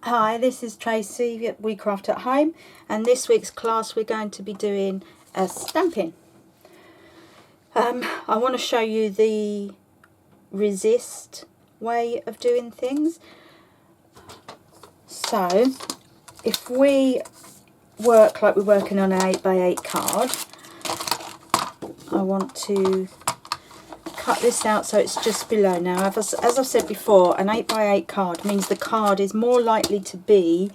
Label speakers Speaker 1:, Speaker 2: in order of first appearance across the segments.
Speaker 1: Hi, this is Tracy at We Craft at Home, and this week's class we're going to be doing stamping. I want to show you the resist way of doing things. So if we work like we're working on an 8x8 card, I want to cut this out so it's just below. Now, as I've said before, an 8x8 card means the card is more likely to be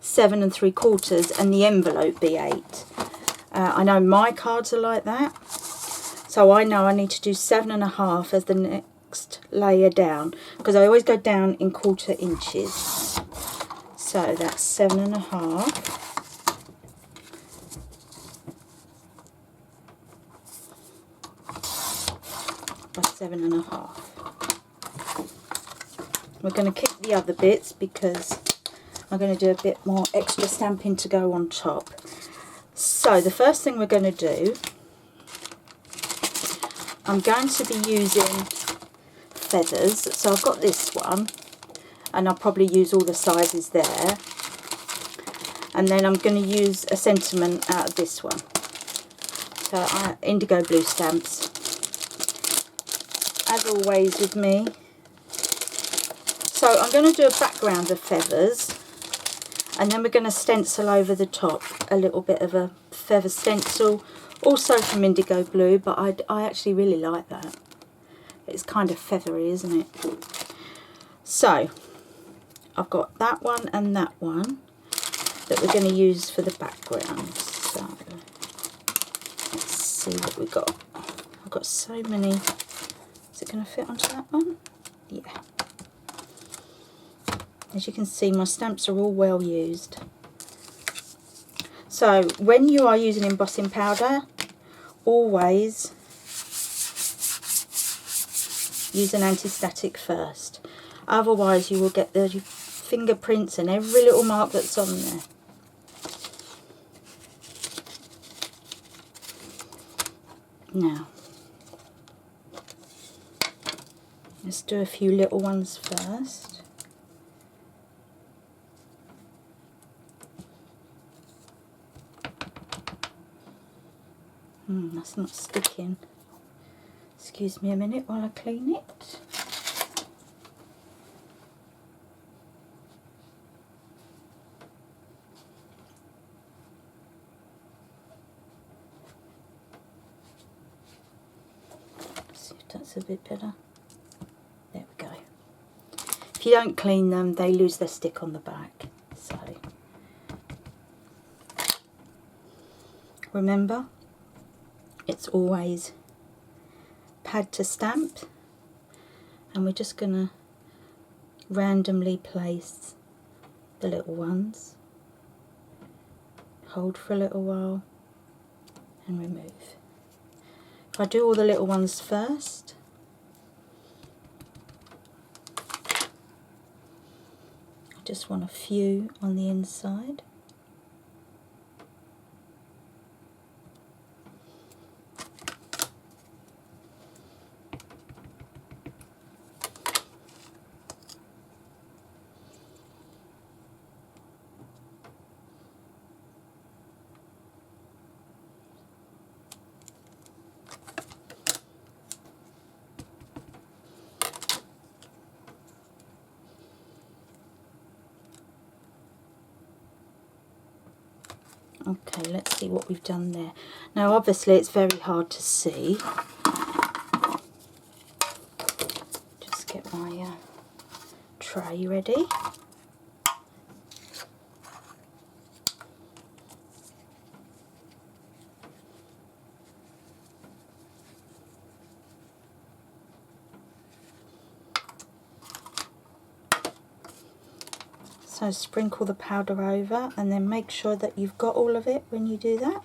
Speaker 1: 7 3/4 and the envelope be 8. I know my cards are like that, so I know I need to do 7 1/2 as the next layer down, because I always go down in 1/4 inches. So that's 7 1/2. By 7 1/2. We're going to keep the other bits because I'm going to do a bit more extra stamping to go on top. So the first thing we're going to do, I'm going to be using feathers. So I've got this one, and I'll probably use all the sizes there. And then I'm going to use a sentiment out of this one. So indigo blue stamps. As always with me. So I'm going to do a background of feathers, and then we're going to stencil over the top a little bit of a feather stencil, also from indigo blue, but I actually really like that. It's kind of feathery, isn't it? So I've got that one and that one that we're going to use for the background. So let's see what we got. I've got so many. Is it going to fit onto that one? Yeah. As you can see, my stamps are all well used. So when you are using embossing powder, always use an anti-static first. Otherwise you will get the fingerprints and every little mark that's on there. Now, let's do a few little ones first. That's not sticking. Excuse me a minute while I clean it. See if that's a bit better. There we go. If you don't clean them, they lose their stick on the back. So remember, it's always pad to stamp, and we're just going to randomly place the little ones, hold for a little while and remove. If I do all the little ones first, I just want a few on the inside. Okay, let's see what we've done there. Now obviously it's very hard to see. Just get my tray ready. So sprinkle the powder over, and then make sure that you've got all of it when you do that.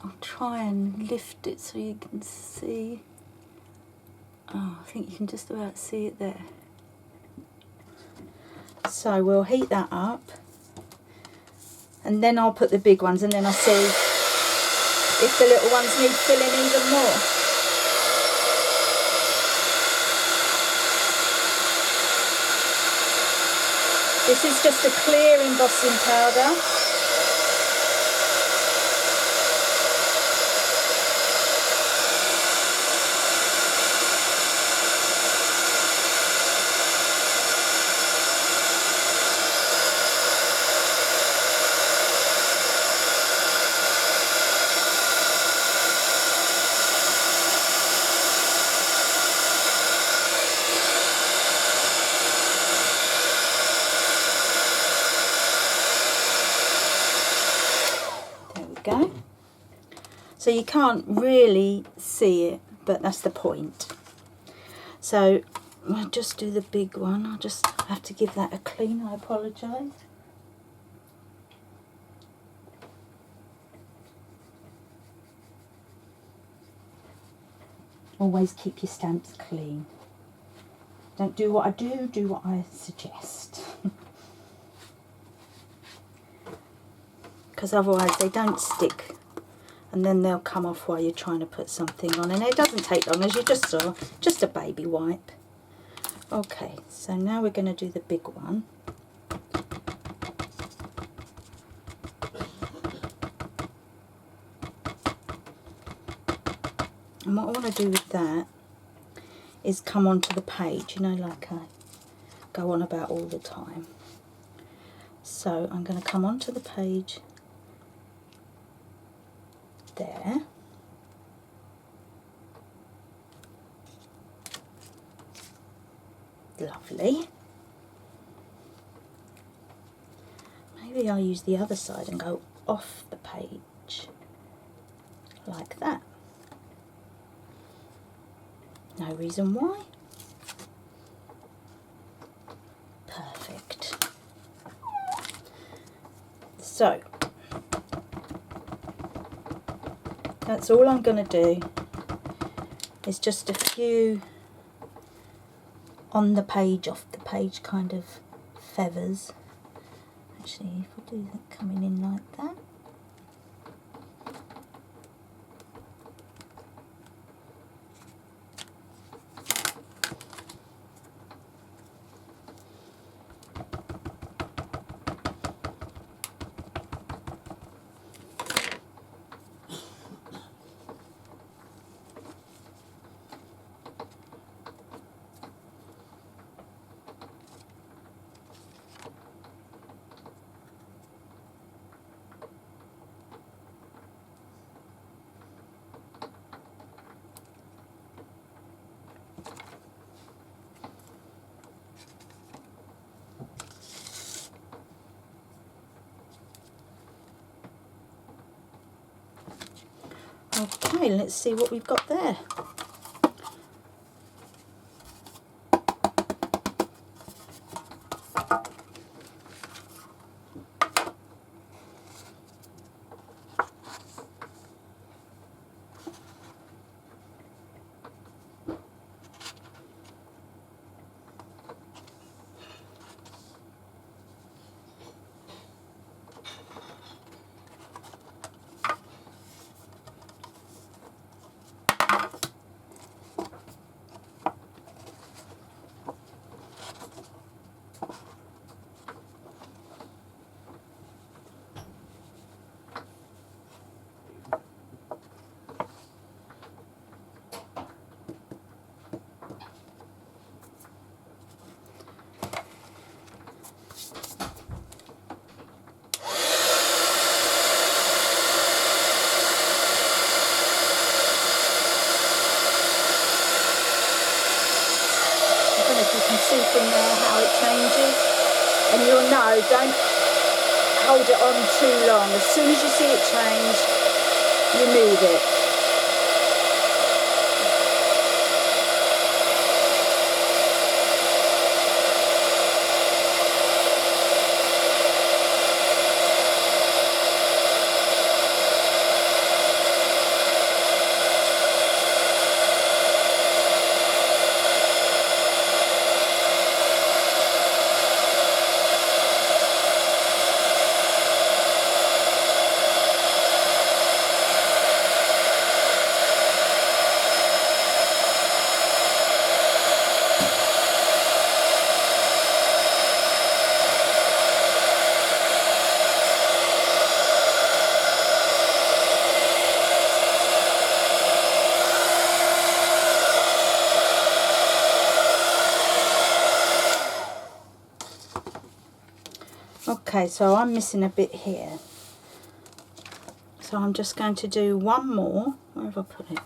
Speaker 1: I'll try and lift it so you can see. Oh, I think you can just about see it there. So we'll heat that up, and then I'll put the big ones, and then I'll see if the little ones need filling even more. This is just a clear embossing powder. Go. So you can't really see it, but that's the point. So I'll just do the big one. I'll just have to give that a clean. I apologise. Always keep your stamps clean. Don't do what I do, do what I suggest. Because otherwise they don't stick and then they'll come off while you're trying to put something on, and it doesn't take long, as you just saw, just a baby wipe. Okay, so now we're going to do the big one. And what I want to do with that is come onto the page, you know, like I go on about all the time. So I'm going to come onto the page there. Lovely. Maybe I'll use the other side and go off the page like that. No reason why. Perfect. So that's all I'm going to do, is just a few on the page, off the page kind of feathers. Actually, if I do that coming in like that. Okay, let's see what we've got there. See from there how it changes, and you'll know, don't hold it on too long. As soon as you see it change, you move it. Okay, so I'm missing a bit here. So I'm just going to do one more. Where have I put it?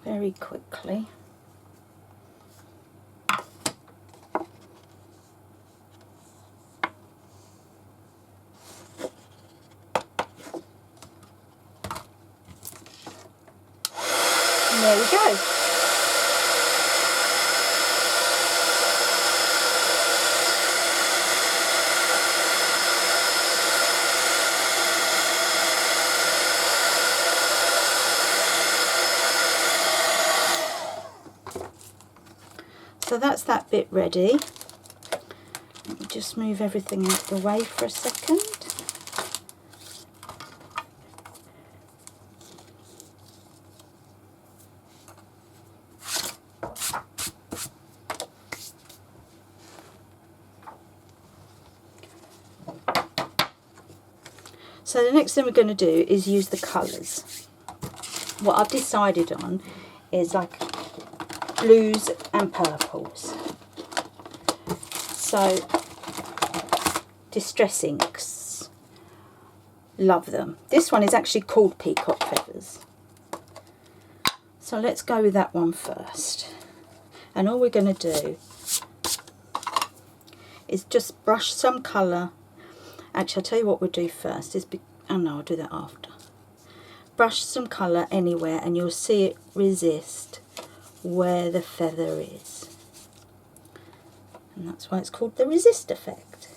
Speaker 1: Very quickly. And there we go. So that's that bit ready. Let me just move everything out of the way for a second. So the next thing we're going to do is use the colours. What I've decided on is like blues and purples. So Distress Inks, love them. This one is actually called Peacock Feathers. So let's go with that one first. And all we're going to do is just brush some colour. Actually, I'll tell you what we'll do first. Oh no, I'll do that after. Brush some colour anywhere and you'll see it resist where the feather is. And that's why it's called the resist effect.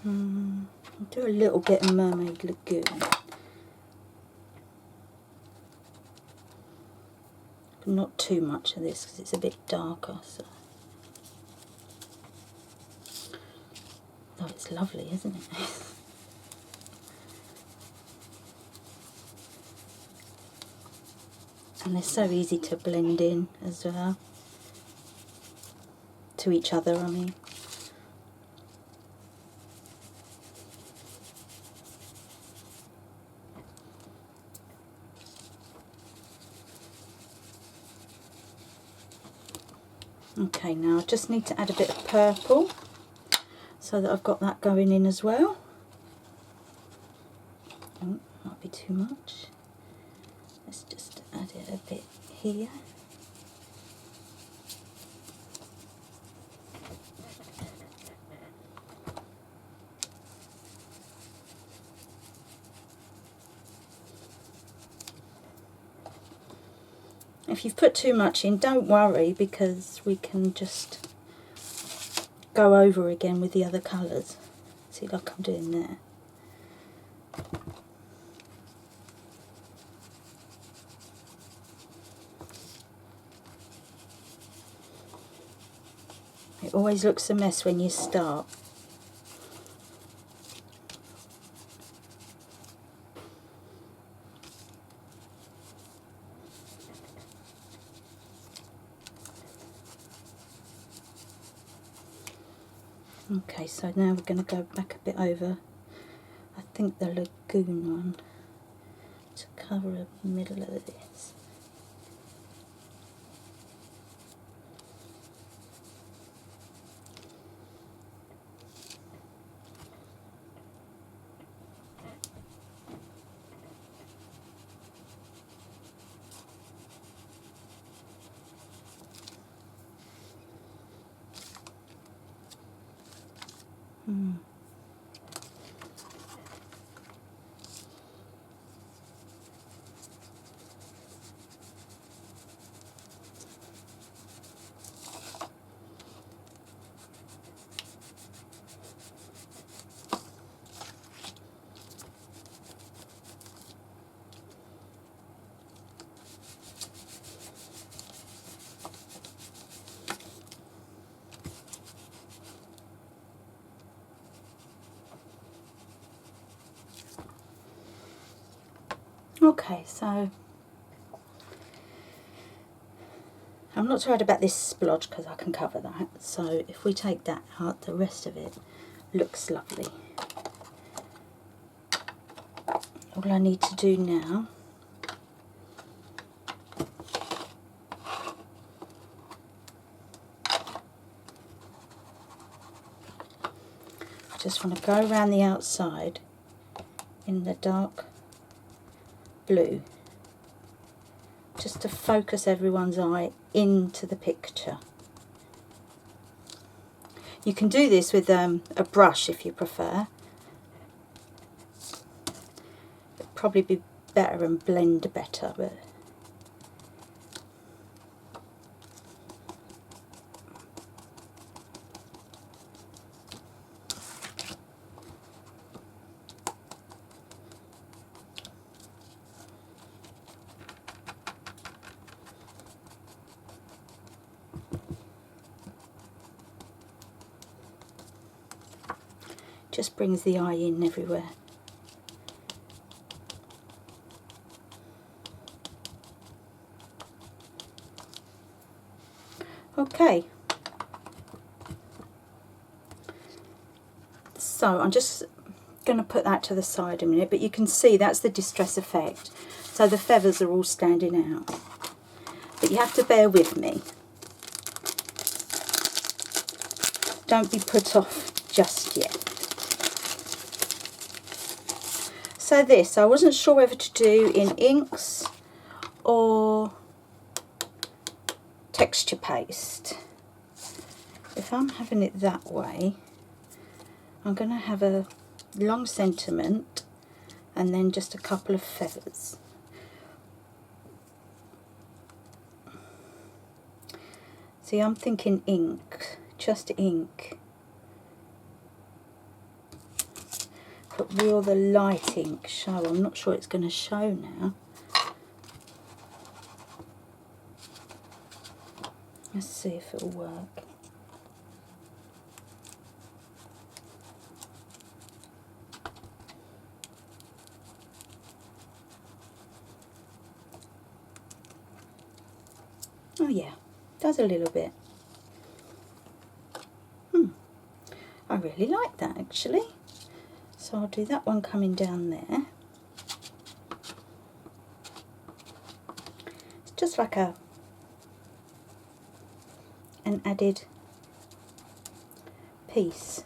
Speaker 1: I'll do a little bit of Mermaid Lagoon. But not too much of this because it's a bit darker. So. Oh, it's lovely, isn't it? And they're so easy to blend in as well. To each other, I mean. Okay, now I just need to add a bit of purple so that I've got that going in as well. Oh, might be too much. Let's just add it a bit here. If you've put too much in, don't worry, because we can just go over again with the other colours. See, like I'm doing there. It always looks a mess when you start. Okay, so now we're going to go back a bit over, I think the Lagoon one, to cover the middle of this. Okay, so I'm not too worried about this splodge because I can cover that. So if we take that out, the rest of it looks lovely. All I need to do now just want to go around the outside in the dark blue just to focus everyone's eye into the picture. You can do this with a brush if you prefer. It'd probably be better and blend better, but just brings the eye in everywhere. Okay, so I'm just going to put that to the side a minute, but you can see that's the distress effect. So the feathers are all standing out. But you have to bear with me. Don't be put off just yet. So this, I wasn't sure whether to do in inks or texture paste. If I'm having it that way, I'm going to have a long sentiment and then just a couple of feathers. See, I'm thinking ink, just ink. But will the light ink show? I'm not sure it's going to show now. Let's see if it'll work. Oh yeah, does a little bit. I really like that actually. So I'll do that one coming down there. It's just like an added piece.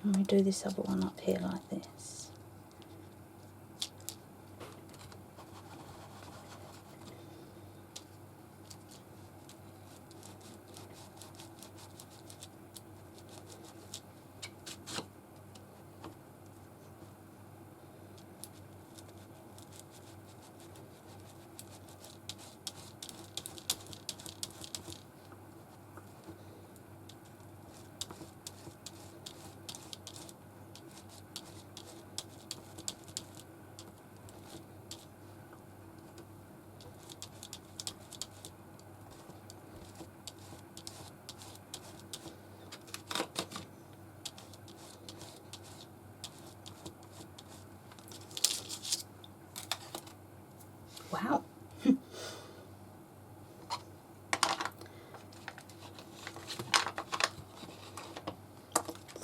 Speaker 1: Let me do this other one up here like this. Wow.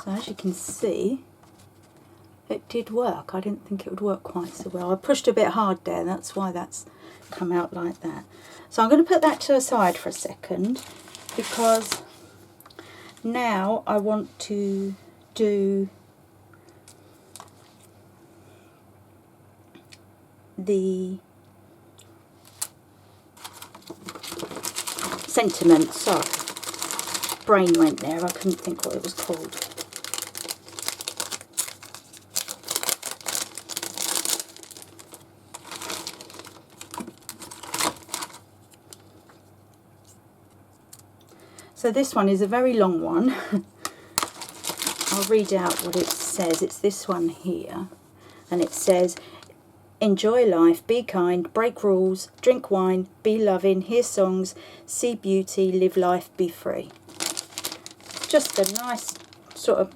Speaker 1: So as you can see, it did work. I didn't think it would work quite so well. I pushed a bit hard there, that's why that's come out like that. So I'm going to put that to the side for a second, because now I want to do the sentiment. Sorry, brain went there, I couldn't think what it was called. So this one is a very long one. I'll read out what it says. It's this one here, and it says, enjoy life, be kind, break rules, drink wine, be loving, hear songs, see beauty, live life, be free. Just a nice sort of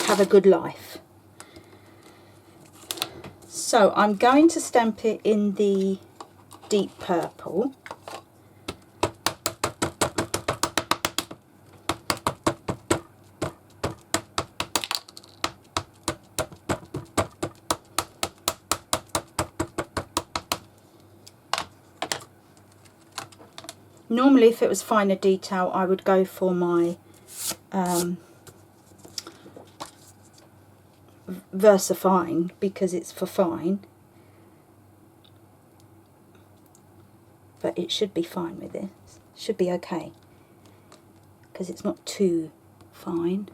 Speaker 1: have a good life. So I'm going to stamp it in the deep purple. Normally, if it was finer detail, I would go for my VersaFine, because it's for fine. But it should be fine with this. Should be okay, because it's not too fine.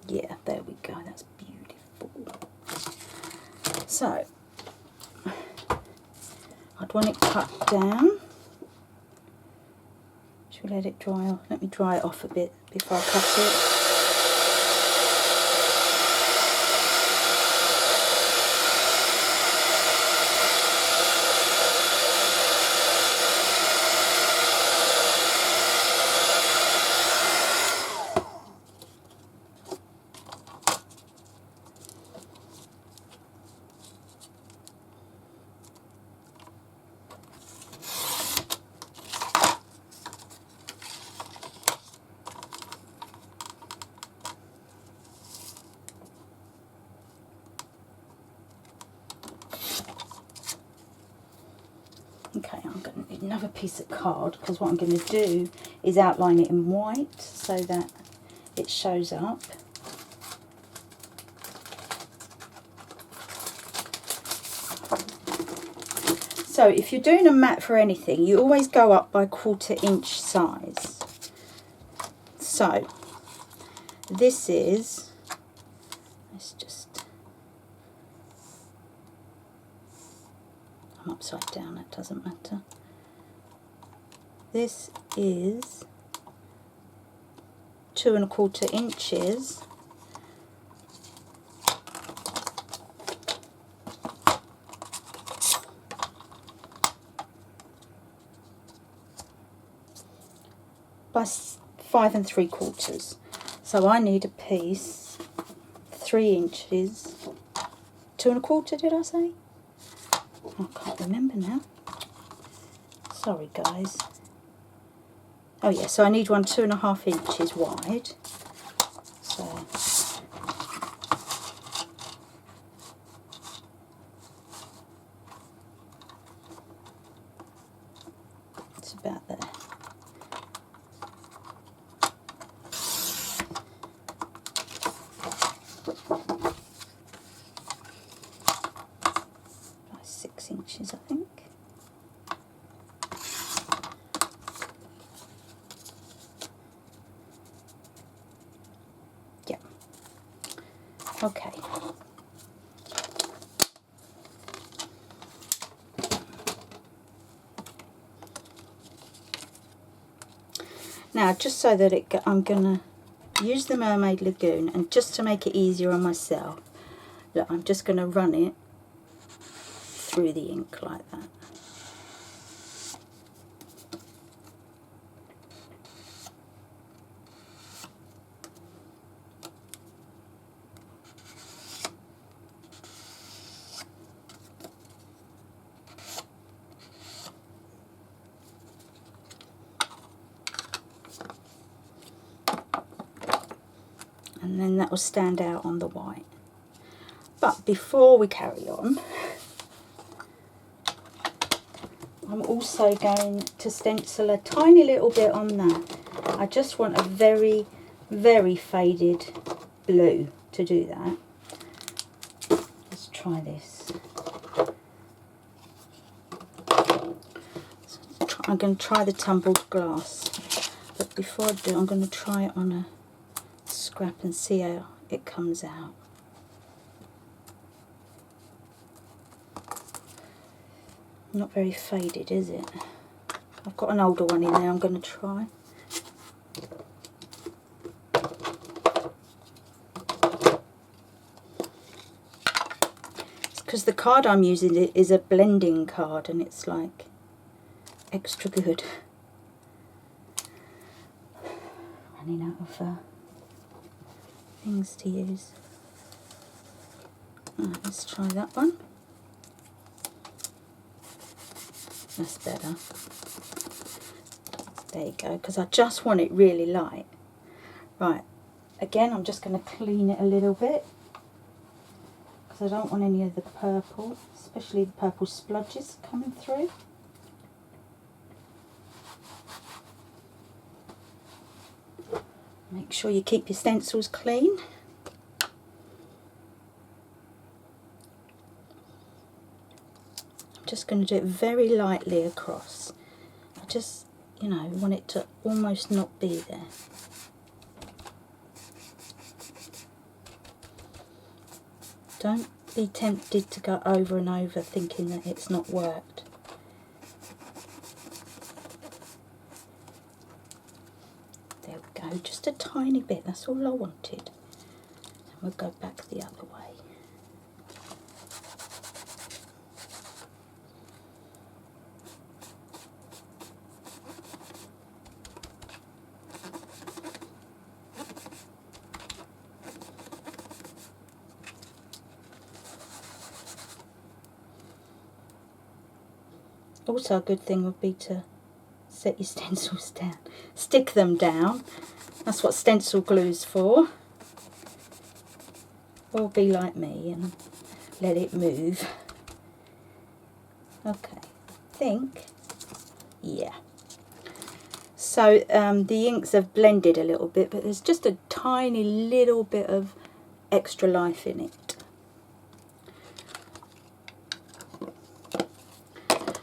Speaker 1: Yeah, there we go. That's beautiful. So I'd want it cut down. Should we let it dry off? Let me dry it off a bit before I cut it. Okay, I'm going to need another piece of card, because what I'm going to do is outline it in white so that it shows up. So if you're doing a mat for anything, you always go up by 1/4 inch size. So this is, let's just, I'm upside down, that doesn't matter. This is 2 1/4 inches by 5 3/4. So I need a piece 3 inches, 2 1/4, did I say? I can't remember now. Sorry guys. Oh yeah, so I need one 2 1/2 inches wide. So it's about there. About 6 inches, I think. Okay. Now, just so that I'm going to use the Mermaid Lagoon, and just to make it easier on myself, look, I'm just going to run it through the ink like that. And then that will stand out on the white. But before we carry on, I'm also going to stencil a tiny little bit on that. I just want a very, very faded blue to do that. Let's try this. So I'm going to try the tumbled glass. But before I do, I'm going to try it on a scrap and see how it comes out. Not very faded, is it? I've got an older one in there I'm going to try. because the card I'm using is a blending card and it's like extra good. Running out of things to use. Right, let's try that one. That's better. There you go, because I just want it really light. Right, again I'm just going to clean it a little bit because I don't want any of the purple, especially the purple splodges coming through. Make sure you keep your stencils clean. I'm just going to do it very lightly across. I just, you know, want it to almost not be there. Don't be tempted to go over and over thinking that it's not worked. There we go, just a tiny bit, that's all I wanted. And we'll go back the other way. Also a good thing would be to set your stencils down. Stick them down. That's what stencil glue's for. Or be like me and let it move. Okay, I think, yeah. So the inks have blended a little bit, but there's just a tiny little bit of extra life in it.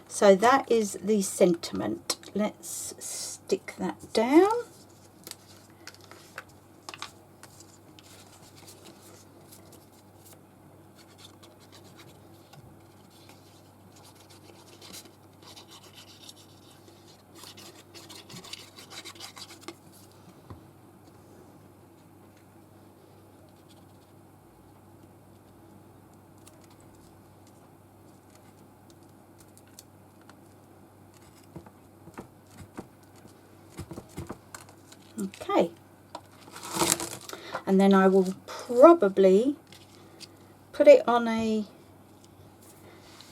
Speaker 1: So that is the sentiment. Let's stick that down. Okay, and then I will probably put it on a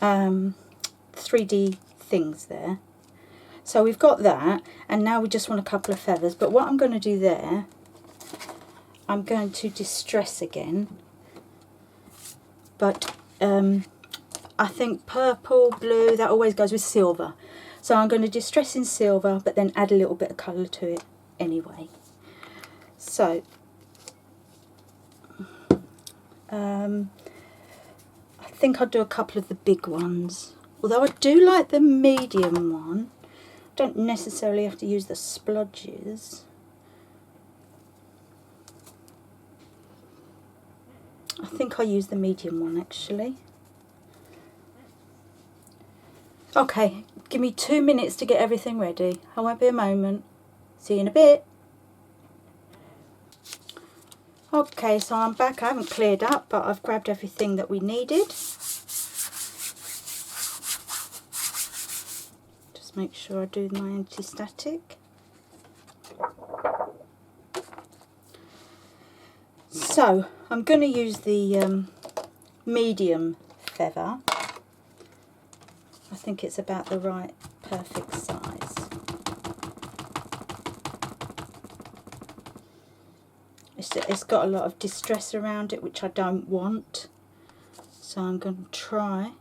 Speaker 1: 3D things there. So we've got that, and now we just want a couple of feathers. But what I'm going to do there, I'm going to distress again, but I think purple, blue, that always goes with silver. So I'm going to distress in silver, but then add a little bit of colour to it anyway. So I think I'll do a couple of the big ones, although I do like the medium one. Don't necessarily have to use the splodges. I think I'll use the medium one actually. Okay, give me 2 minutes to get everything ready. I won't be a moment. See you in a bit. Okay, so I'm back. I haven't cleared up, but I've grabbed everything that we needed. Just make sure I do my anti-static. So, I'm going to use the medium feather. I think it's about the right, perfect size. It's got a lot of distress around it, which I don't want. So I'm going to try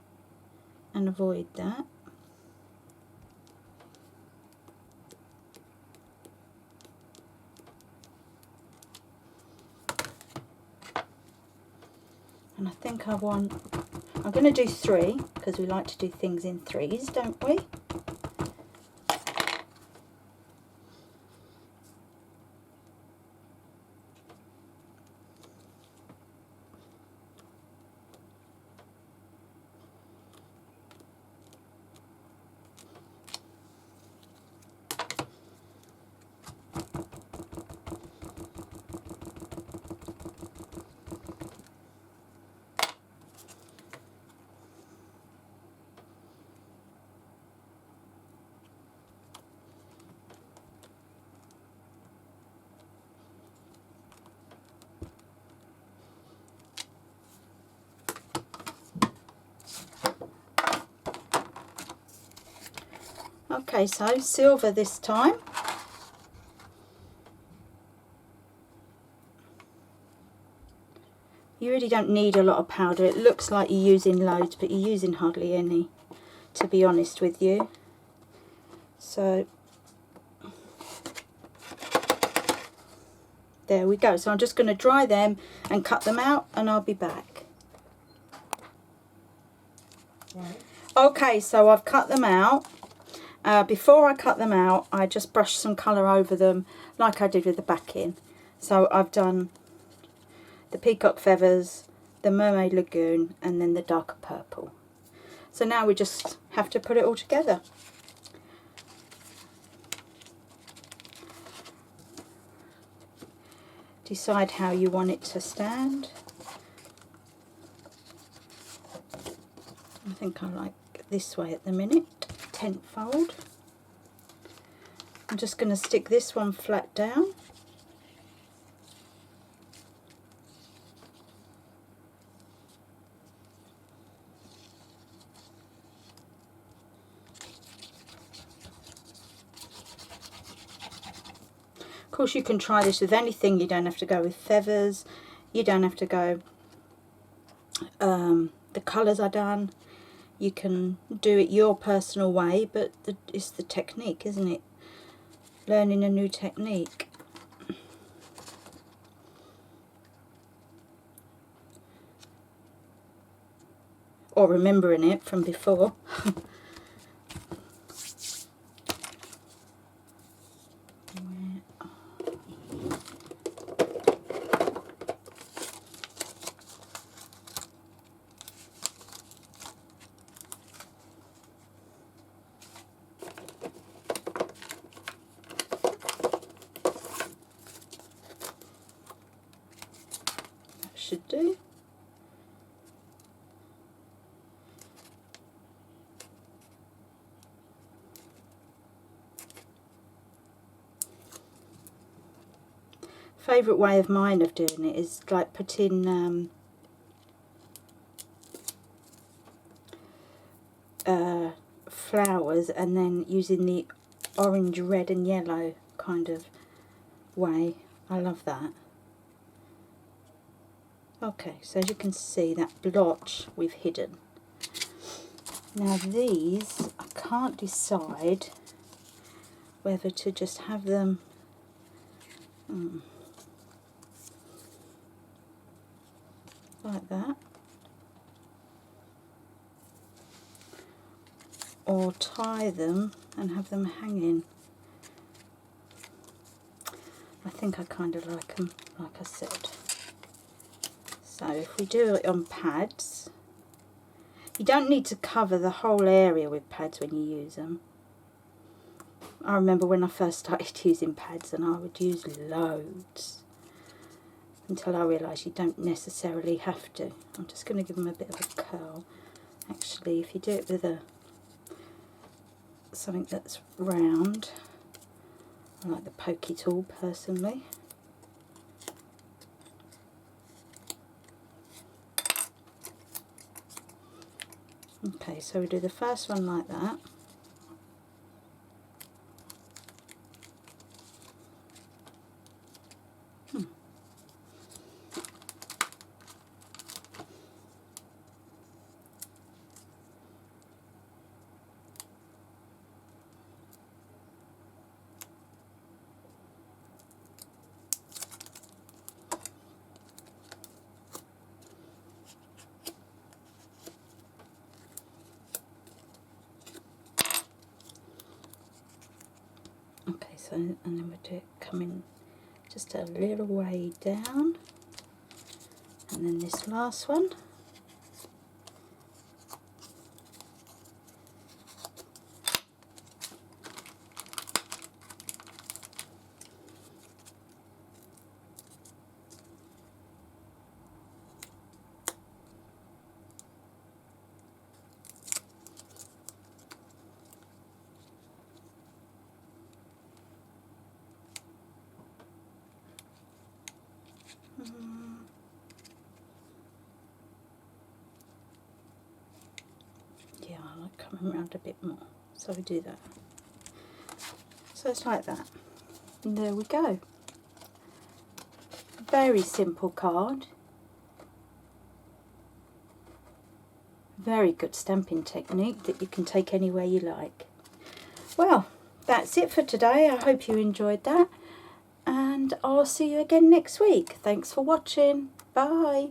Speaker 1: and avoid that. And I think I'm going to do 3, because we like to do things in 3s, don't we? Okay, so silver this time. You really don't need a lot of powder. It looks like you're using loads, but you're using hardly any, to be honest with you. So there we go. So I'm just going to dry them and cut them out, and I'll be back.
Speaker 2: Right.
Speaker 1: Okay, so I've cut them out. Before I cut them out, I just brushed some colour over them like I did with the backing. So I've done the peacock feathers, the mermaid lagoon, and then the darker purple. So now we just have to put it all together. Decide how you want it to stand. I think I like this way at the minute, tent fold. I'm just going to stick this one flat down. Of course you can try this with anything, you don't have to go with feathers, you don't have to go the colours are done. You can do it your personal way, but it's the technique, isn't it? Learning a new technique. Or remembering it from before. Should do. Favourite way of mine of doing it is like putting flowers and then using the orange, red and yellow kind of way. I love that. Okay, so as you can see, that blotch we've hidden. Now these, I can't decide whether to just have them like that, or tie them and have them hanging. I think I kind of like them, like I said. So if we do it on pads, you don't need to cover the whole area with pads when you use them. I remember when I first started using pads and I would use loads until I realised you don't necessarily have to. I'm just going to give them a bit of a curl. Actually, if you do it with something that's round, I like the pokey tool personally. Okay, so we do the first one like that. Okay, so and then we do it coming just a little way down, and then this last one. Yeah, I like coming around a bit more, so we do that. So it's like that. And there we go. Very simple card. Very good stamping technique that you can take anywhere you like. Well, that's it for today. I hope you enjoyed that. And I'll see you again next week. Thanks for watching. Bye.